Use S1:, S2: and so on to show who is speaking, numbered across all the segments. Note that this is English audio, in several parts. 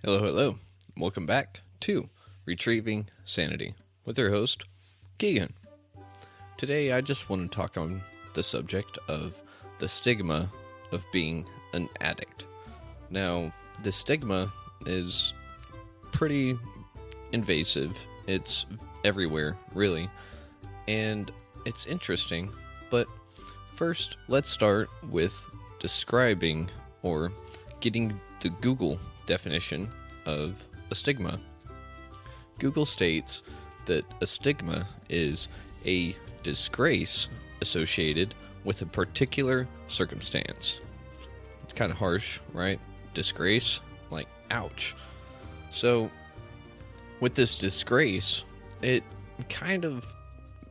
S1: Hello, hello. Welcome back to Retrieving Sanity with your host, Keegan. Today, I just want to talk on the subject of the stigma of being an addict. Now, the stigma is pretty invasive, it's everywhere, really, and it's interesting, but first, let's start with describing or getting the Google definition of a stigma. Google states that a stigma is a disgrace associated with a particular circumstance. It's kind of harsh, right? Disgrace, like, ouch. So, with this disgrace, it kind of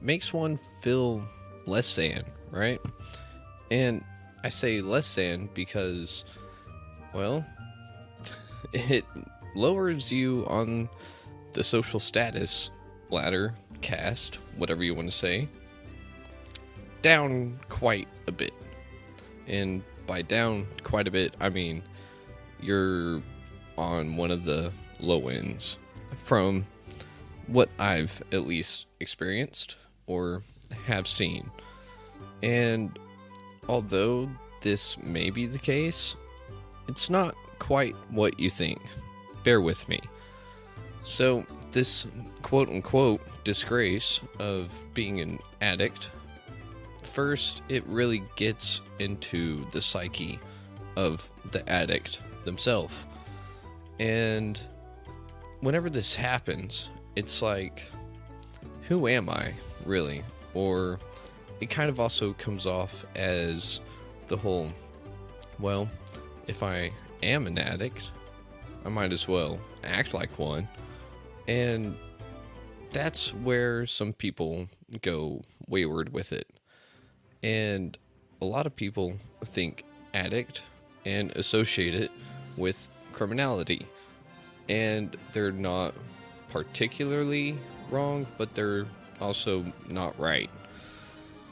S1: makes one feel less than, right? And I say less than because, well, it lowers you on the social status ladder, caste, whatever you want to say, down quite a bit. And by down quite a bit, I mean you're on one of the low ends from what I've at least experienced or have seen. And although this may be the case, it's not quite what you think. Bear with me. So, this quote-unquote disgrace of being an addict, first, it really gets into the psyche of the addict themselves. And whenever this happens, it's like, who am I, really? Or it kind of also comes off as the whole, well, if I am an addict, I might as well act like one. And that's where some people go wayward with it. And a lot of people think addict and associate it with criminality. And they're not particularly wrong, but they're also not right.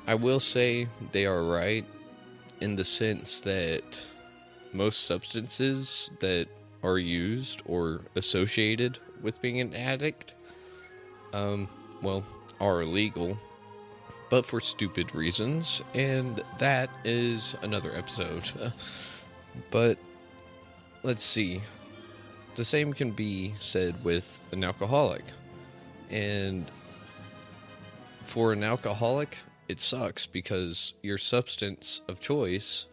S1: I will say they are right in the sense that most substances that are used or associated with being an addict, are illegal, but for stupid reasons, and that is another episode. But let's see. The same can be said with an alcoholic. And for an alcoholic, it sucks because your substance of choice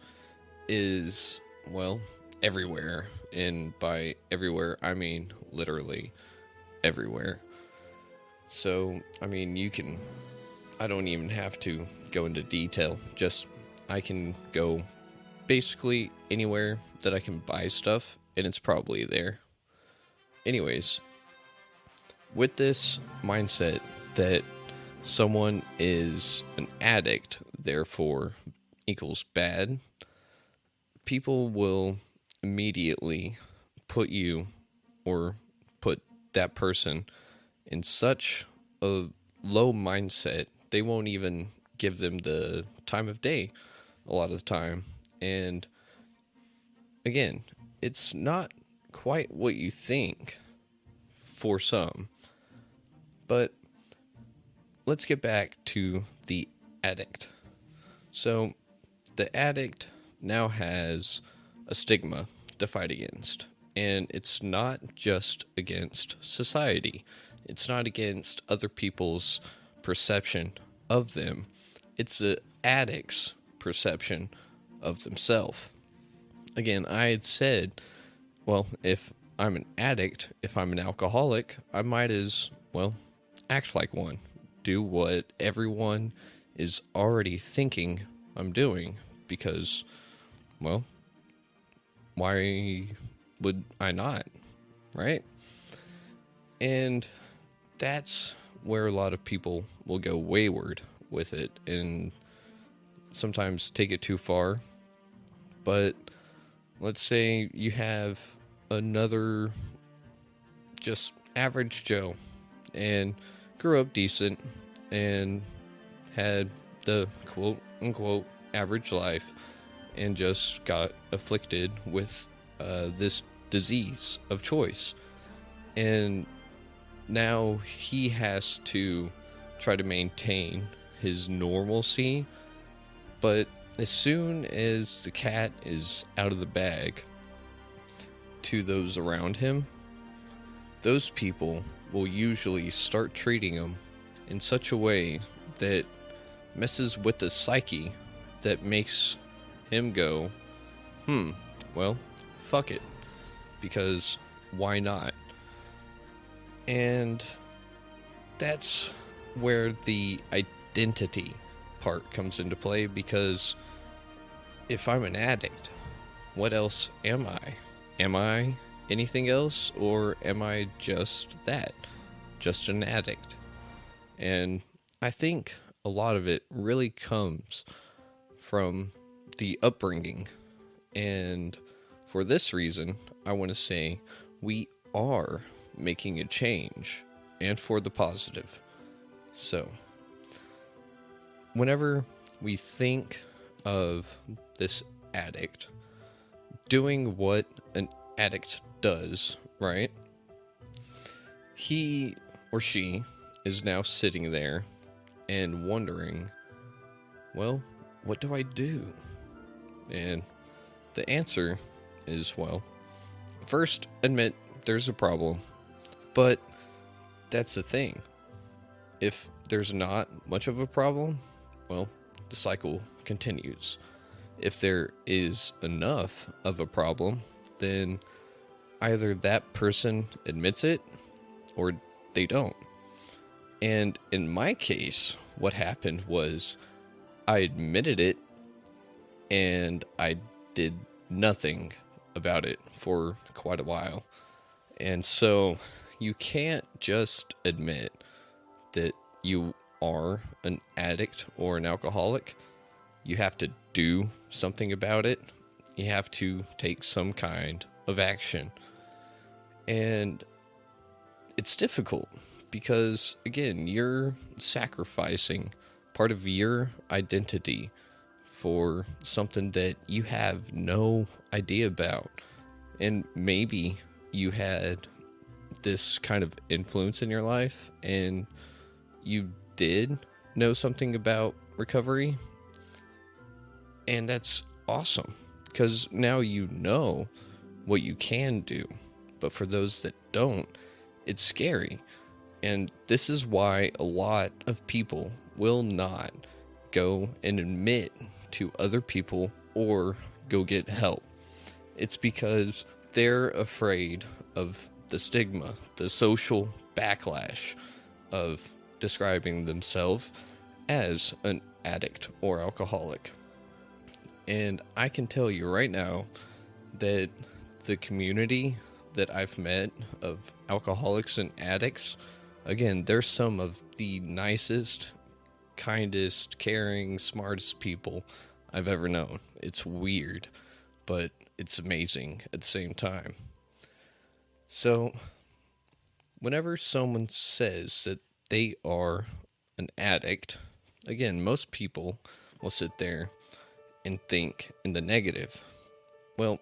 S1: is, well, everywhere. And by everywhere, I mean literally everywhere. So, I mean, I don't even have to go into detail. Just, I can go basically anywhere that I can buy stuff, and it's probably there. Anyways, with this mindset that someone is an addict, therefore equals bad, people will immediately put you or put that person in such a low mindset, they won't even give them the time of day a lot of the time. And again, it's not quite what you think for some. But let's get back to the addict. So, the addict now has a stigma to fight against. And it's not just against society. It's not against other people's perception of them. It's the addict's perception of themselves. Again, I had said, well, if I'm an addict, if I'm an alcoholic, I might as well act like one. Do what everyone is already thinking I'm doing. Because, well, why would I not? Right? And that's where a lot of people will go wayward with it and sometimes take it too far. But let's say you have another just average Joe and grew up decent and had the quote unquote average life and just got afflicted with this disease of choice. And now he has to try to maintain his normalcy, but as soon as the cat is out of the bag to those around him, those people will usually start treating him in such a way that messes with the psyche that makes him go, well, fuck it, because why not? And that's where the identity part comes into play, because if I'm an addict, what else am I? Am I anything else, or am I just that? Just an addict? And I think a lot of it really comes from the upbringing. And for this reason, I want to say we are making a change, and for the positive. So, whenever we think of this addict doing what an addict does, right? He or she is now sitting there and wondering, well, what do I do? And the answer is, well, first admit there's a problem. But that's the thing. If there's not much of a problem, well, the cycle continues. If there is enough of a problem, then either that person admits it or they don't. And in my case, what happened was I admitted it and I did nothing about it for quite a while. And so you can't just admit that you are an addict or an alcoholic. You have to do something about it. You have to take some kind of action. And it's difficult because, again, you're sacrificing part of your identity for something that you have no idea about. And maybe you had this kind of influence in your life and you did know something about recovery, and that's awesome because now you know what you can do. But for those that don't, it's scary. And this is why a lot of people will not go and admit to other people or go get help. It's because they're afraid of the stigma, the social backlash of describing themselves as an addict or alcoholic. And I can tell you right now that the community that I've met of alcoholics and addicts, again, they're some of the nicest, kindest, caring, smartest people I've ever known. It's weird, but it's amazing at the same time. So, whenever someone says that they are an addict, again, most people will sit there and think in the negative. Well,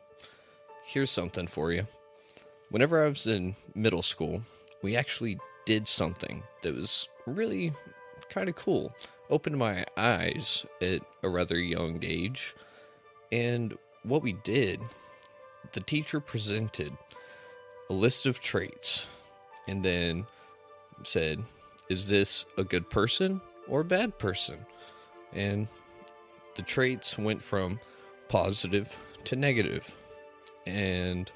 S1: here's something for you. Whenever I was in middle school, we actually did something that was really kind of cool. Opened my eyes at a rather young age. And what we did, the teacher presented a list of traits and then said, is this a good person or a bad person? And the traits went from positive to negative. And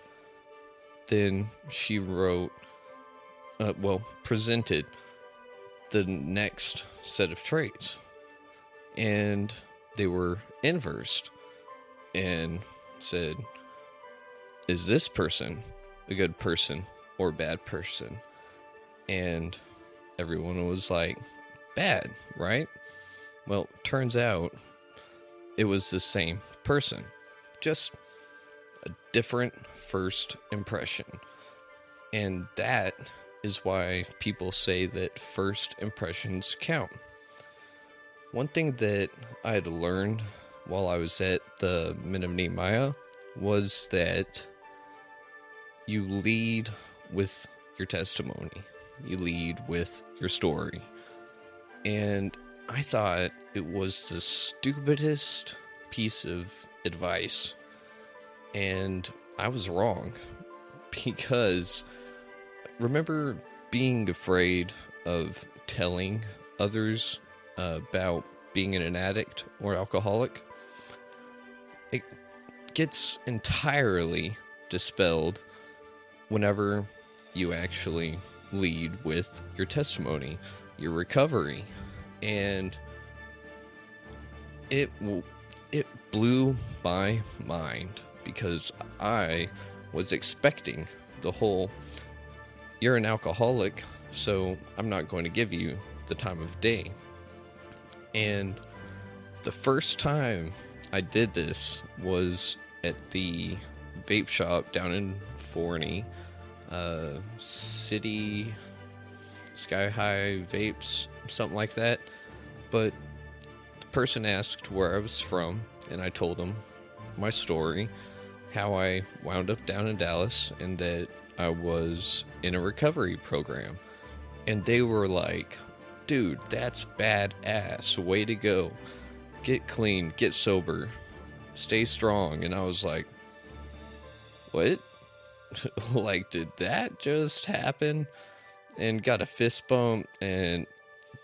S1: then she wrote, presented the next set of traits. And they were inversed and said, is this person a good person or a bad person? And everyone was like, bad, right? Well, turns out it was the same person, just a different first impression. And that is why people say that first impressions count. One thing that I had learned while I was at the Men of Nehemiah was that you lead with your testimony, you lead with your story. And I thought it was the stupidest piece of advice. And I was wrong, because remember being afraid of telling others about being an addict or alcoholic? It gets entirely dispelled whenever you actually lead with your testimony, your recovery. And it blew my mind, because I was expecting the whole, you're an alcoholic, so I'm not going to give you the time of day. And the first time I did this was at the vape shop down in Forney, City Sky High Vapes, something like that. But the person asked where I was from, and I told them my story, how I wound up down in Dallas, and that I was in a recovery program. And they were like, dude, that's badass. Way to go. Get clean, get sober, stay strong. And I was like, what? Like, did that just happen? And got a fist bump. And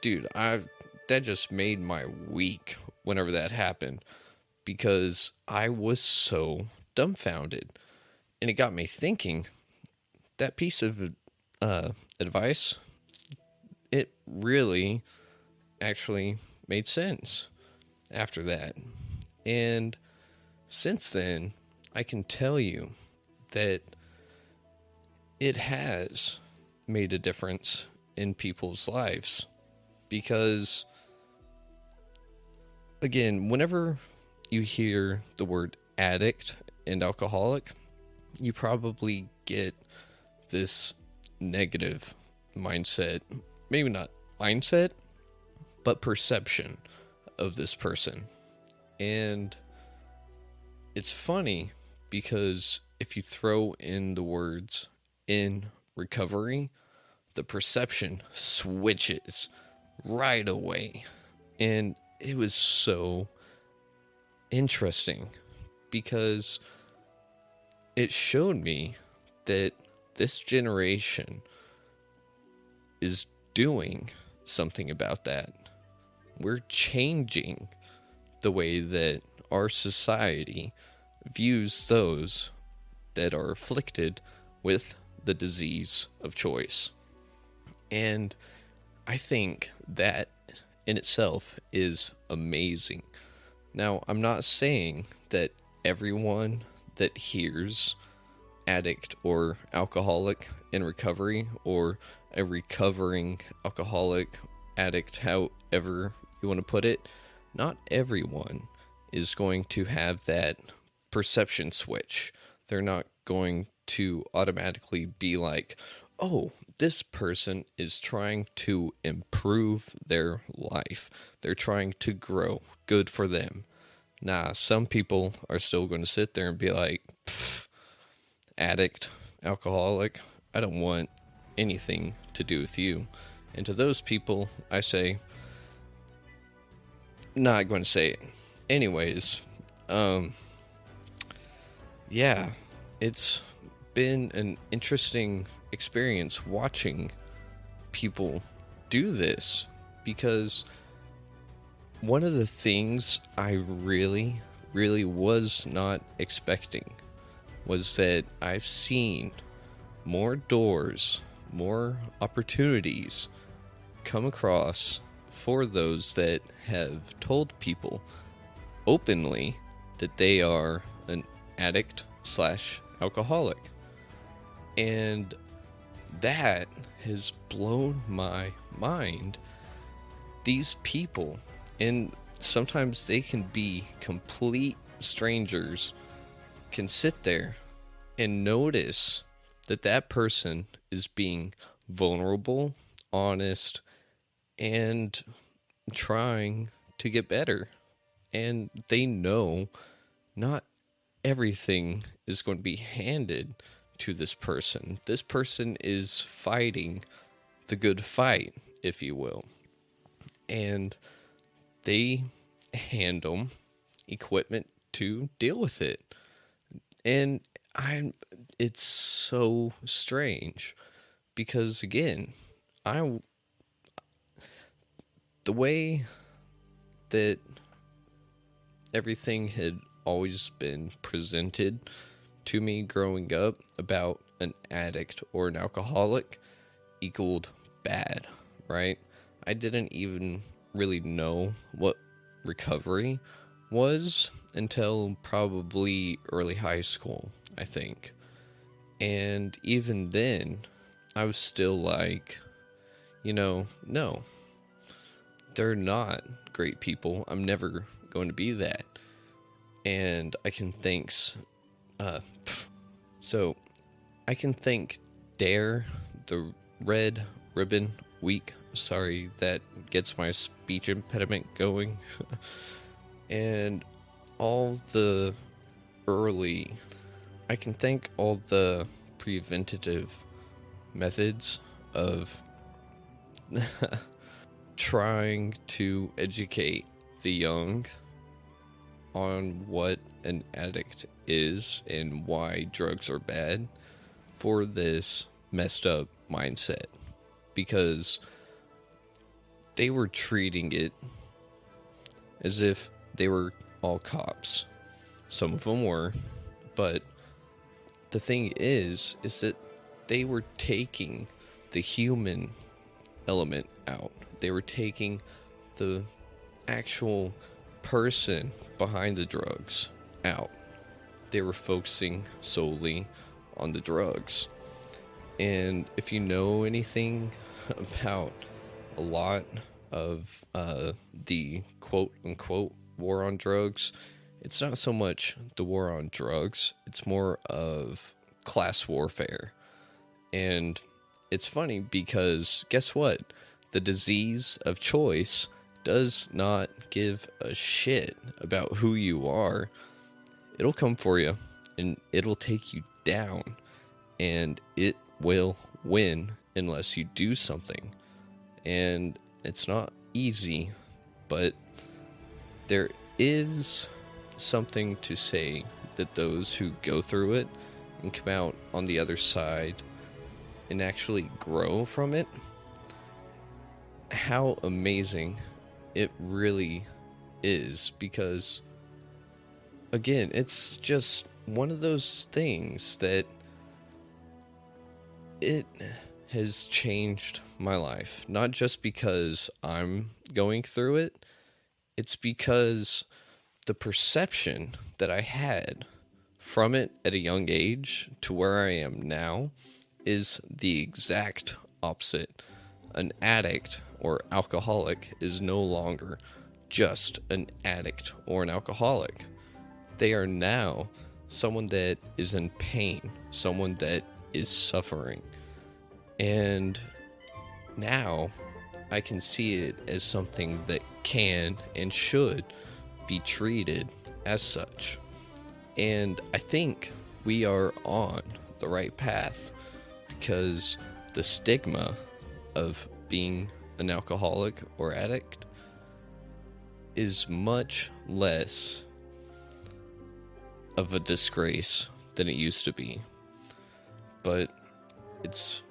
S1: dude, that just made my week whenever that happened, because I was so dumbfounded. And it got me thinking, that piece of advice, it really actually made sense after that. And since then, I can tell you that it has made a difference in people's lives. Because, again, whenever you hear the word addict and alcoholic, you probably get this negative mindset, maybe not mindset, but perception of this person. And it's funny, because if you throw in the words in recovery, the perception switches right away. And it was so interesting, because it showed me that this generation is doing something about that. We're changing the way that our society views those that are afflicted with the disease of choice. And I think that in itself is amazing. Now, I'm not saying that everyone that hears addict or alcoholic in recovery, or a recovering alcoholic, addict, however you want to put it, not everyone is going to have that perception switch. They're not going to automatically be like, oh, this person is trying to improve their life. They're trying to grow. Good for them. Nah, some people are still going to sit there and be like, addict, alcoholic, I don't want anything to do with you. And to those people, I say, not going to say it. Anyways, yeah, it's been an interesting experience watching people do this, because one of the things I really, really was not expecting was that I've seen more doors, more opportunities come across for those that have told people openly that they are an addict / alcoholic. And that has blown my mind. These people, and sometimes they can be complete strangers, can sit there and notice that that person is being vulnerable, honest, and trying to get better. And they know not everything is going to be handed to this person. This person is fighting the good fight, if you will. And they hand them equipment to deal with it. And it's so strange because, again, the way that everything had always been presented to me growing up about an addict or an alcoholic equaled bad, right? I didn't even really know what recovery was until probably early high school, I think. And even then, I was still like, no, they're not great people. I'm never going to be that. And I can thank, so I can thank DARE, the Red Ribbon Week. Sorry, that gets my speech impediment going. And I can thank all the preventative methods of trying to educate the young on what an addict is and why drugs are bad for this messed up mindset, because they were treating it as if they were all cops. Some of them were, but the thing is that they were taking the human element out. They were taking the actual person behind the drugs out. They were focusing solely on the drugs. And if you know anything about a lot of the quote-unquote war on drugs, it's not so much the war on drugs, it's more of class warfare. And it's funny because guess what? The disease of choice does not give a shit about who you are. It'll come for you and it'll take you down, and it will win unless you do something. And it's not easy, but there is something to say that those who go through it and come out on the other side and actually grow from it, how amazing it really is. Because again, it's just one of those things that it has changed my life. Not just because I'm going through it, it's because the perception that I had from it at a young age to where I am now is the exact opposite. An addict or alcoholic is no longer just an addict or an alcoholic. They are now someone that is in pain, someone that is suffering. And now I can see it as something that can and should be treated as such. And I think we are on the right path, because the stigma of being an alcoholic or addict is much less of a disgrace than it used to be. But it's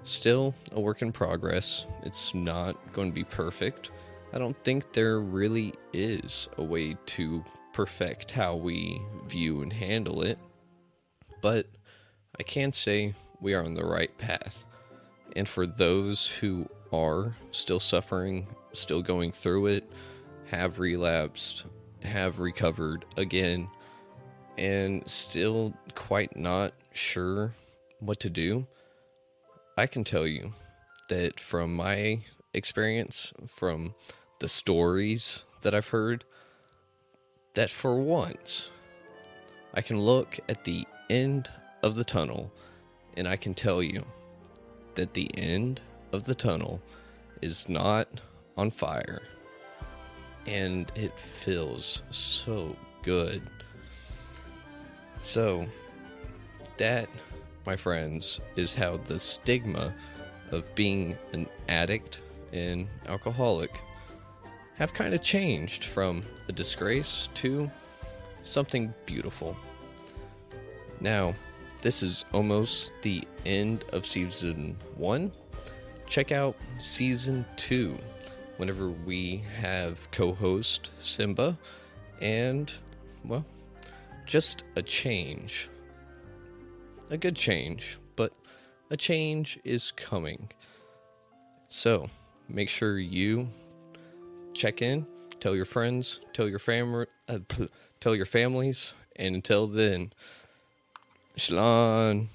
S1: still a work in progress. It's not going to be perfect. I don't think there really is a way to perfect how we view and handle it. But I can say we are on the right path. And for those who are still suffering, still going through it, have relapsed, have recovered again, and still quite not sure what to do, I can tell you that from my experience, from the stories that I've heard, that for once, I can look at the end of the tunnel and I can tell you that the end of the tunnel is not on fire. And it feels so good. So, that my friends, is how the stigma of being an addict and alcoholic have kind of changed from a disgrace to something beautiful. Now, this is almost the end of season 1. Check out season 2 whenever we have co-host Simba and, well, just a change. A good change, but a change is coming. So, make sure you check in, tell your friends, tell your tell your families, and until then, Shalom.